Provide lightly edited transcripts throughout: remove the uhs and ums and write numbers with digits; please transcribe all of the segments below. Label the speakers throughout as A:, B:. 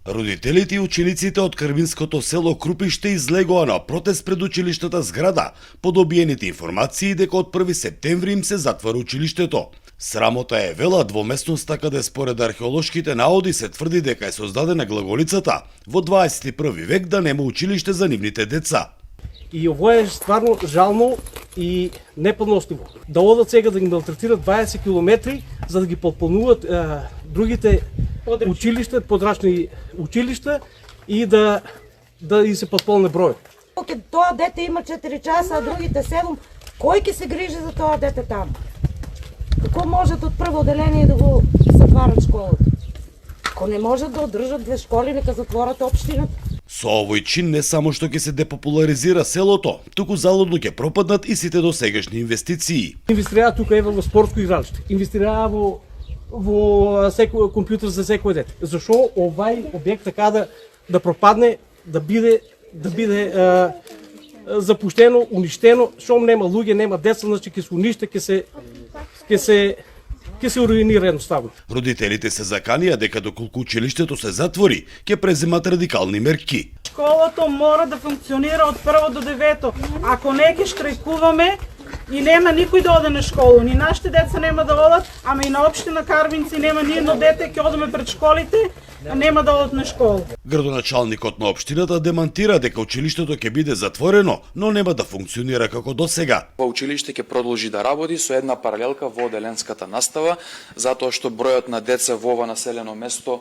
A: Родителите и учениците од Крвинското село Крупиште излегоа на протест пред училиштата зграда по добиените информации дека од 1 септември им се затвора училиштето. Срамота е, велат, двоместноста каде според археолошките наоди се тврди дека е создадена глаголицата во 21 век да нема училиште за нивните деца.
B: И ово е стварно жално и неподносливо. Да одат сега да ги малтретират 20 километри за да ги попълнуват другите училишта, подрачни училишта и да и се попълне број.
C: Тоа дете има 4 часа, а другите 7. Кој ќе се грижи за тоа дете там? Како можат од прво оделение да го затварат школата? Ако не можат да одржат две школи, нека затворат општината.
A: Со овој чин не само што ќе се депопуларизира селото, туку залудно ќе пропаднат и сите досегашни инвестиции.
B: Инвестираа тука ева во спортско игралиште, инвестираа во секој компјутер за секој дете. Зашо овај објект така да пропадне, да биде запуштено, уништено, шом нема луѓе, нема деца, значи ќе се уништи, ќе се руинира едноставно.
A: Родителите се заканија дека доколку училиштето се затвори, ќе преземат радикални мерки.
D: Школата мора да функционира од 1 до 9. Ако не ќе штрајкуваме и нема никој да оде на школа, ни нашите деца нема да одат, ама и на општина Карвинци нема ни едно дете ќе одеме пред школите, а нема да одат на школа.
A: Градоначалникот на општината демантира дека училиштето ќе биде затворено, но нема да функционира како досега.
E: Во училиште ќе продолжи да работи со една паралелка во оделенската настава, затоа што бројот на деца во ова населено место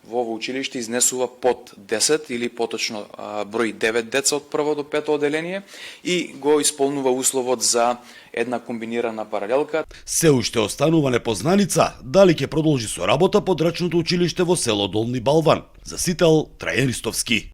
E: во ово училиште изнесува под 10 или поточно број 9 деца од 1 до 5 оделение и го исполнува условот за една комбинирана паралелка.
A: Се уште останува непознаница дали ќе продолжи со работа подрачното училиште во село Долни Балван. За Сител, Трајан Ристовски.